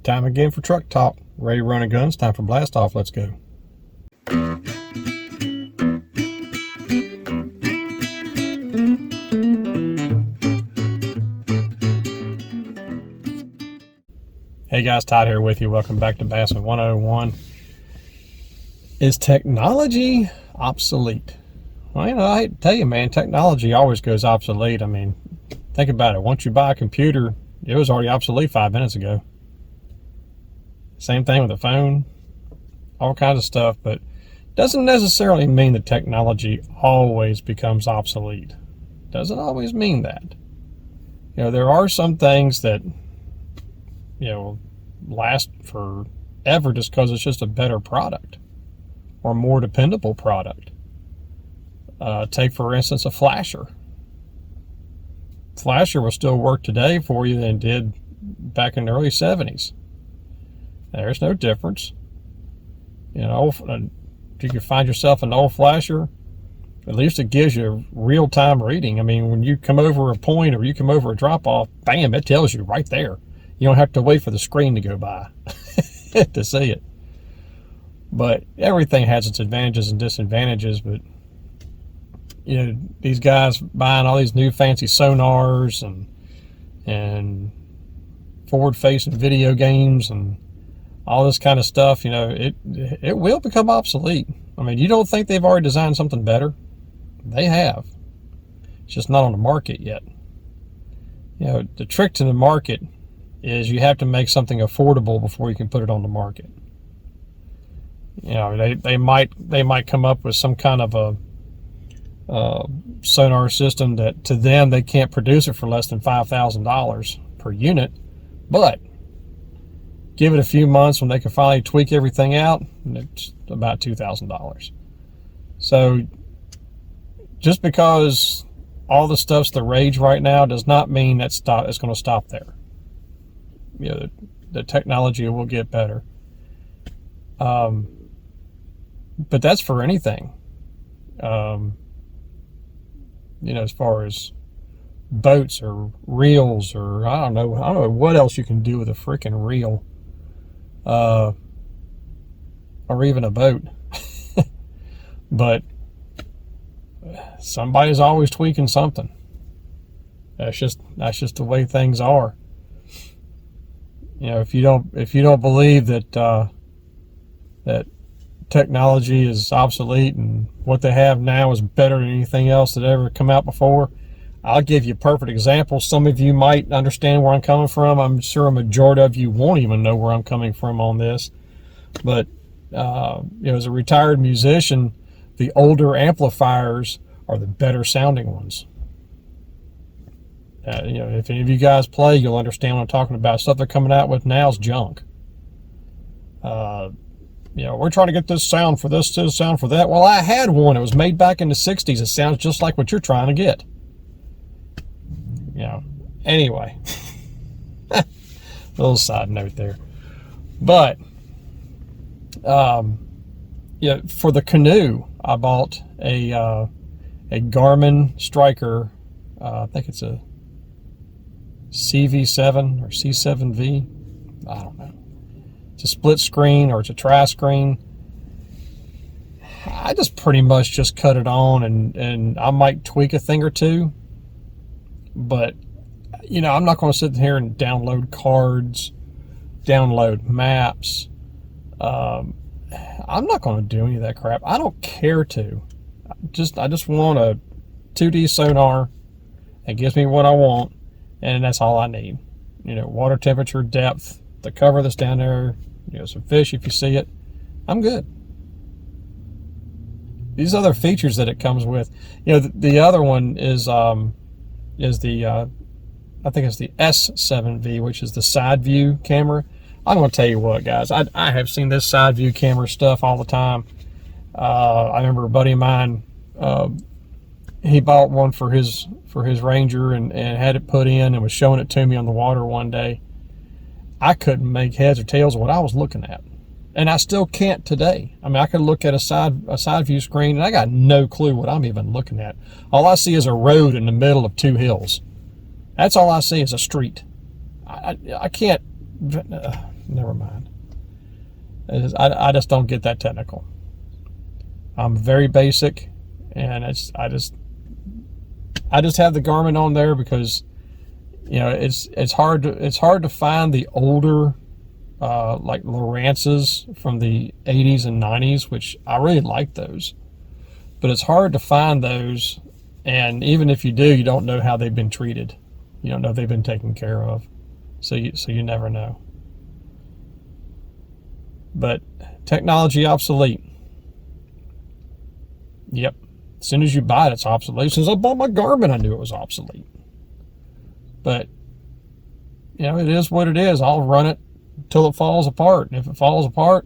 Time again for truck talk. Ready to run a guns? Time for blast off. Let's go. Hey guys, Todd here with you. Welcome back to Bassin 101. Is technology obsolete? Well, I hate to tell you, man, technology always goes obsolete. I mean, think about it. Once you buy a computer, it was already obsolete 5 minutes ago. Same thing with the phone, all kinds of stuff, but doesn't necessarily mean that technology always becomes obsolete. Doesn't always mean that. There are some things that, last forever just because it's just a better product or more dependable product. Take, for instance, a flasher. Flasher will still work today for you than it did back in the early 70s. There's no difference. If you can find yourself an old flasher, at least it gives you real-time reading. I mean, when you come over a point or you come over a drop-off, bam, it tells you right there. You don't have to wait for the screen to go by to see it. But everything has its advantages and disadvantages. But these guys buying all these new fancy sonars and forward-facing video games and all this kind of stuff, it will become obsolete. I mean, you don't think they've already designed something better? They have. It's just not on the market yet. The trick to the market is you have to make something affordable before you can put it on the market. They might come up with some kind of a sonar system that to them they can't produce it for less than $5,000 per unit, but give it a few months when they can finally tweak everything out, and it's about $2,000. So just because all the stuff's the rage right now does not mean it's going to stop there. The technology will get better. But that's for anything. As far as boats or reels or I don't know what else you can do with a freaking reel. Or even a boat. But somebody's always tweaking something. That's just the way things are. If you don't believe that that technology is obsolete and what they have now is better than anything else that ever come out before, I'll give you a perfect example. Some of you might understand where I'm coming from. I'm sure a majority of you won't even know where I'm coming from on this. But as a retired musician, the older amplifiers are the better sounding ones. If any of you guys play, you'll understand what I'm talking about. Stuff they're coming out with now is junk. We're trying to get this sound for this sound for that. Well, I had one. It was made back in the 60s. It sounds just like what you're trying to get. Anyway, little side note there. But for the canoe, I bought a Garmin Striker. I think it's a CV7 or C7V. I don't know. It's a split screen or it's a tri-screen. I just pretty much just cut it on and I might tweak a thing or two. But, I'm not going to sit here and download cards, download maps. I'm not going to do any of that crap. I don't care to. I just want a 2D sonar that gives me what I want, and that's all I need. Water temperature, depth, the cover that's down there, some fish if you see it. I'm good. These other features that it comes with, the other one is the I think it's the S7V, which is the side view camera. I'm going to tell you what, guys, I have seen this side view camera stuff all the time. I remember a buddy of mine, he bought one for his Ranger and had it put in and was showing it to me on the water one day. I couldn't make heads or tails of what I was looking at. And I still can't today. I mean, I could look at a side view screen and I got no clue what I'm even looking at. All I see is a road in the middle of two hills. That's all I see is a street. I can't, never mind. I just don't get that technical. I'm very basic, and I just have the Garmin on there because, you know, it's hard to find the older like Lowrances from the 80s and 90s, which I really like those, but it's hard to find those, and even if you do, you don't know how they've been treated. You don't know if they've been taken care of, so you never know. But technology obsolete. Yep. As soon as you buy it, it's obsolete. Since I bought my Garmin, I knew it was obsolete. But, you know, it is what it is. I'll run it until it falls apart. And if it falls apart,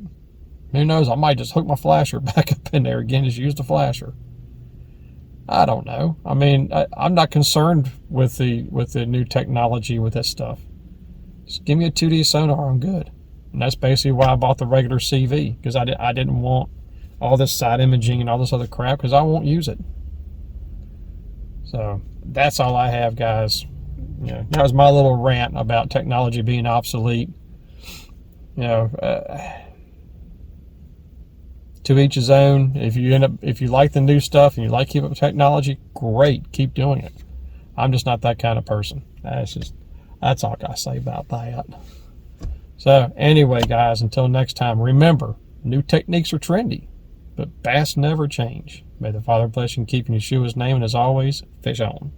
who knows? I might just hook my flasher back up in there again, just use the flasher. I don't know. I mean, I'm not concerned with the new technology with this stuff. Just give me a 2D sonar, I'm good. And that's basically why I bought the regular CV, because I didn't want all this side imaging and all this other crap, because I won't use it. So that's all I have, guys. Yeah, that was my little rant about technology being obsolete. You know, to each his own. If you like the new stuff and you like keep up with technology, great, keep doing it. I'm just not that kind of person. That's all I gotta say about that. So anyway, guys, until next time, remember, new techniques are trendy, but bass never change. May the Father bless you and keep in Yeshua's name, and as always, fish on.